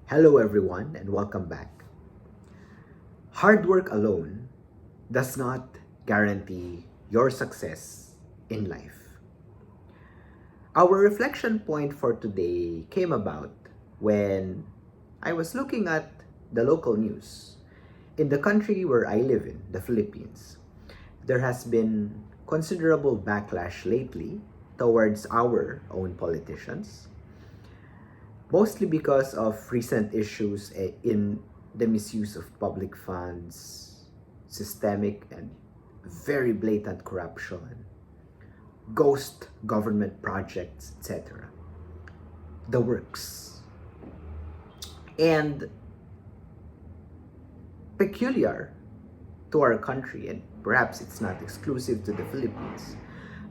Hello, everyone, and welcome back. Hard work alone does not guarantee your success in life. Our reflection point for today came about when I was looking at the local news. In the country where I live in, the Philippines, there has been considerable backlash lately towards our own politicians, mostly because of recent issues in the misuse of public funds, systemic and very blatant corruption, ghost government projects, etc. The works. And peculiar to our country, and perhaps it's not exclusive to the Philippines,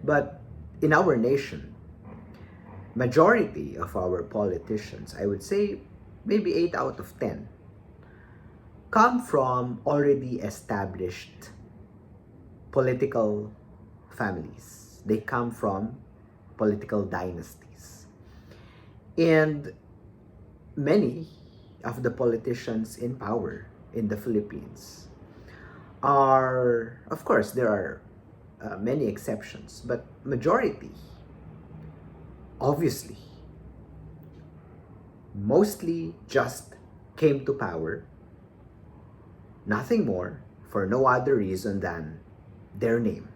but in our nation, majority of our politicians, I would say maybe 8 out of 10, come from already established political families. They come from political dynasties. And many of the politicians in power in the Philippines are, of course, there are many exceptions, but majority, obviously, mostly just came to power, nothing more, for no other reason than their name.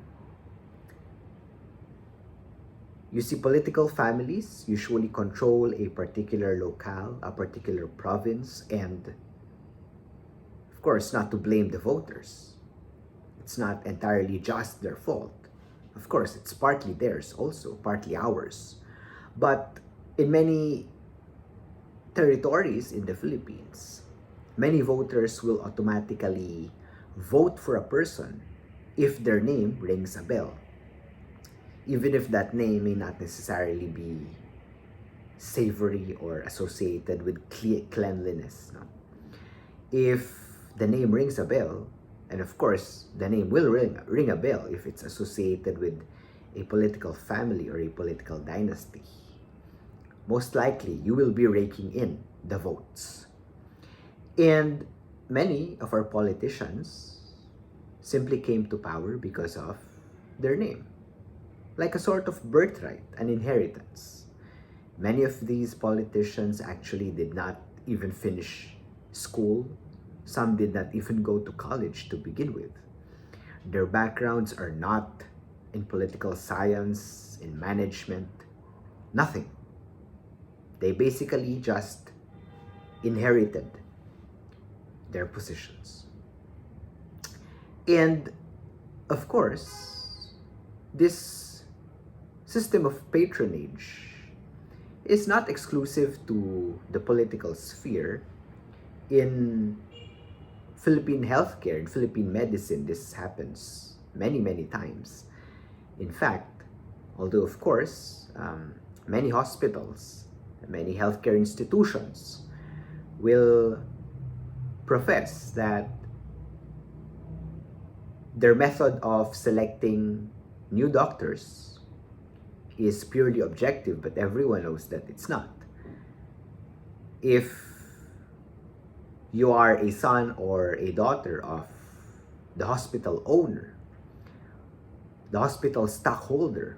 You see, political families usually control a particular locale, a particular province, and of course, not to blame the voters. It's not entirely just their fault. Of course, it's partly theirs also, partly ours. But in many territories in the Philippines, many voters will automatically vote for a person if their name rings a bell, even if that name may not necessarily be savory or associated with cleanliness. No? If the name rings a bell, and of course, the name will ring a bell if it's associated with a political family or a political dynasty, most likely you will be raking in the votes. And many of our politicians simply came to power because of their name, like a sort of birthright, an inheritance. Many of these politicians actually did not even finish school. Some did not even go to college to begin with. Their backgrounds are not in political science, in management, nothing. They basically just inherited their positions. And of course, this system of patronage is not exclusive to the political sphere. In Philippine healthcare, in Philippine medicine, this happens many, many times. In fact, although of course, many hospitals, many healthcare institutions will profess that their method of selecting new doctors is purely objective, but everyone knows that it's not. If you are a son or a daughter of the hospital owner, the hospital stockholder,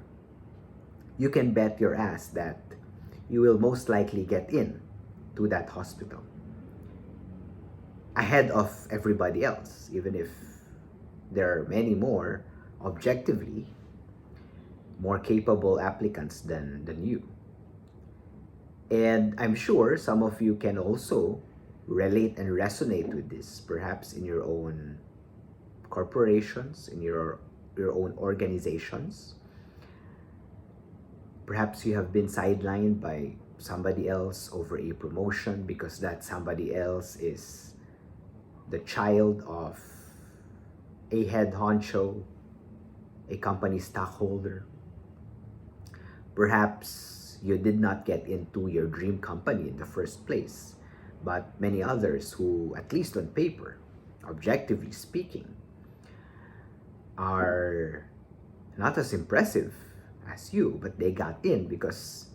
you can bet your ass that you will most likely get in to that hospital ahead of everybody else, even if there are many more objectively more capable applicants than you. And I'm sure some of you can also relate and resonate with this, perhaps in your own corporations, in your own organizations. Perhaps you have been sidelined by somebody else over a promotion because that somebody else is the child of a head honcho, a company stockholder. Perhaps you did not get into your dream company in the first place, but many others who, at least on paper, objectively speaking, are not as impressive as you, but they got in because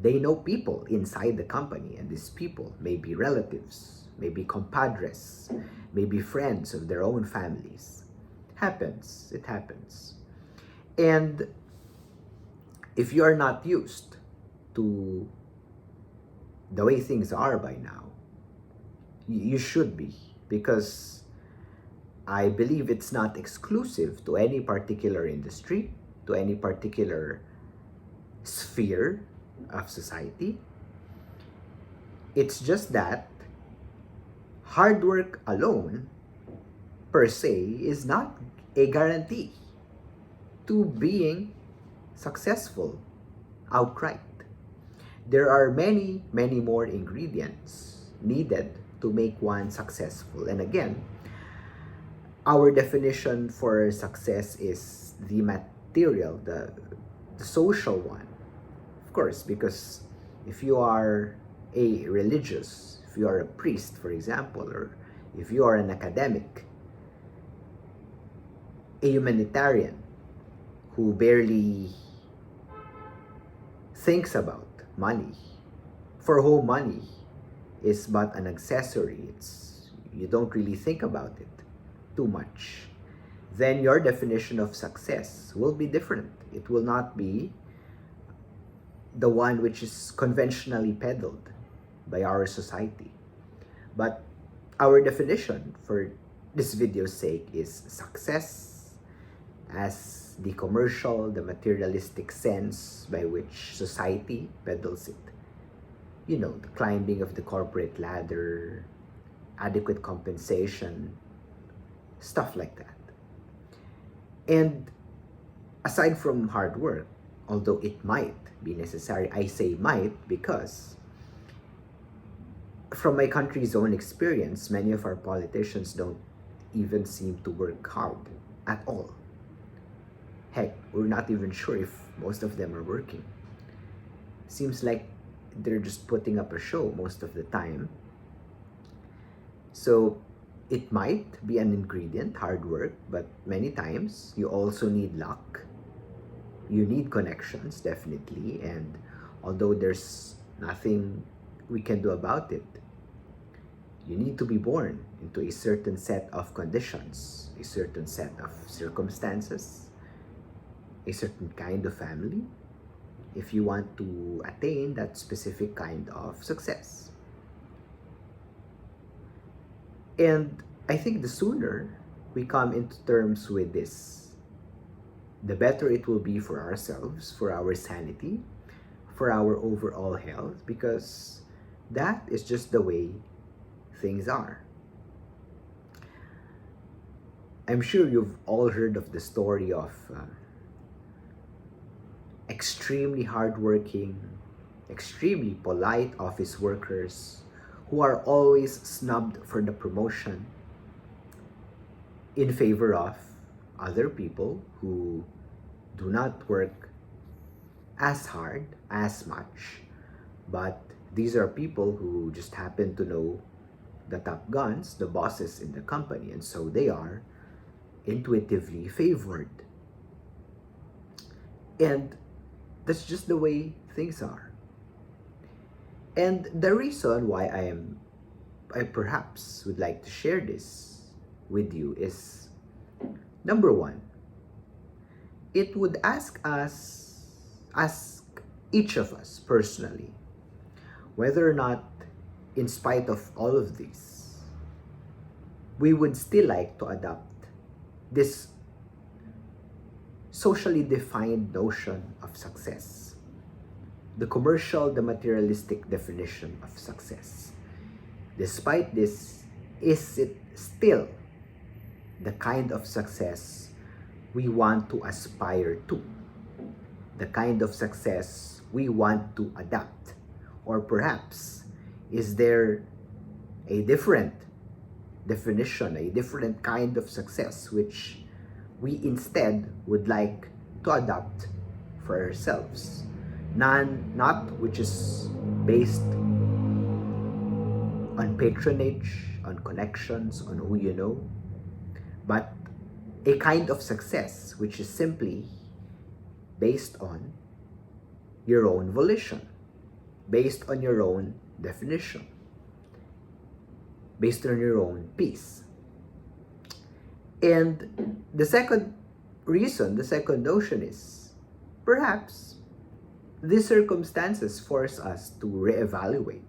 They know people inside the company, and these people may be relatives, maybe compadres, maybe friends of their own families. Happens, it happens. And if you are not used to the way things are by now, you should be, because I believe it's not exclusive to any particular industry, to any particular sphere of society. It's just that hard work alone, per se, is not a guarantee to being successful outright. There are many, many more ingredients needed to make one successful. And again, our definition for success is the material, the social one. Of course, because if you are a religious, if you are a priest, for example, or if you are an academic, a humanitarian who barely thinks about money, for whom money is but an accessory, you don't really think about it too much, then your definition of success will be different. It will not be the one which is conventionally peddled by our society. But our definition for this video's sake is success as the commercial, the materialistic sense by which society peddles it. You know, the climbing of the corporate ladder, adequate compensation, stuff like that. And aside from hard work, although it might be necessary, I say might because from my country's own experience, many of our politicians don't even seem to work hard at all. Heck, we're not even sure if most of them are working. Seems like they're just putting up a show most of the time. So it might be an ingredient, hard work, but many times you also need luck. You need connections, definitely, and although there's nothing we can do about it, you need to be born into a certain set of conditions, a certain set of circumstances, a certain kind of family, if you want to attain that specific kind of success. And I think the sooner we come into terms with this, the better it will be for ourselves, for our sanity, for our overall health, because that is just the way things are. I'm sure you've all heard of the story of extremely hardworking, extremely polite office workers who are always snubbed for the promotion in favor of other people who do not work as hard, as much, but these are people who just happen to know the top guns, the bosses in the company, and so they are intuitively favored. And that's just the way things are. And the reason why I perhaps would like to share this with you is, number one, it would ask each of us personally, whether or not, in spite of all of this, we would still like to adopt this socially defined notion of success, the commercial, the materialistic definition of success. Despite this, is it still the kind of success we want to aspire to? The kind of success we want to adapt? Or perhaps, is there a different definition, a different kind of success which we instead would like to adopt for ourselves? Not which is based on patronage, on connections, on who you know, but a kind of success which is simply based on your own volition, based on your own definition, based on your own peace. And the second reason, the second notion is perhaps these circumstances force us to reevaluate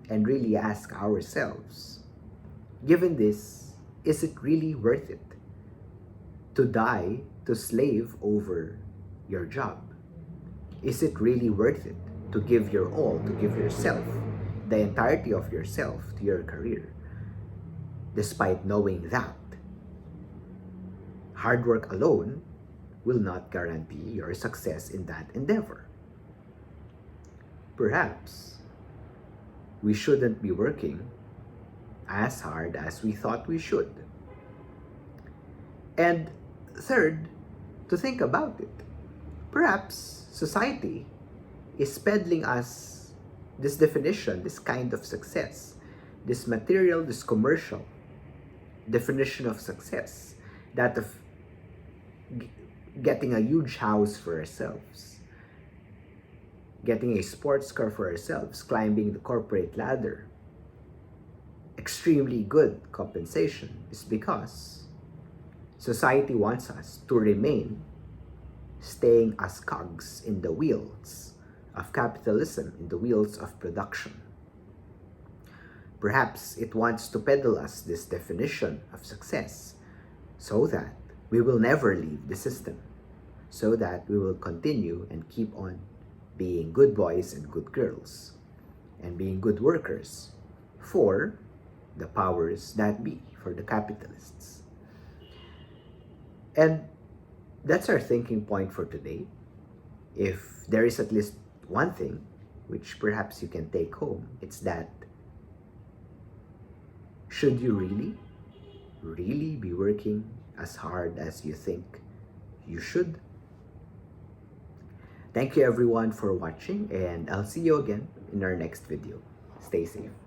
and really ask ourselves, given this, is it really worth it to die, to slave over your job? Is it really worth it to give your all, to give yourself, the entirety of yourself to your career, despite knowing that hard work alone will not guarantee your success in that endeavor? Perhaps we shouldn't be working as hard as we thought we should. And third, to think about it, perhaps society is peddling us this definition, this kind of success, this material, this commercial definition of success, that of getting a huge house for ourselves, getting a sports car for ourselves, climbing the corporate ladder, extremely good compensation, is because society wants us to remain staying as cogs in the wheels of capitalism, in the wheels of production. Perhaps it wants to peddle us this definition of success so that we will never leave the system, so that we will continue and keep on being good boys and good girls, and being good workers for the powers that be, for the capitalists. And that's our thinking point for today. If there is at least one thing which perhaps you can take home, it's that should you really be working as hard as you think you should? Thank you everyone for watching, and I'll see you again in our next video. Stay safe.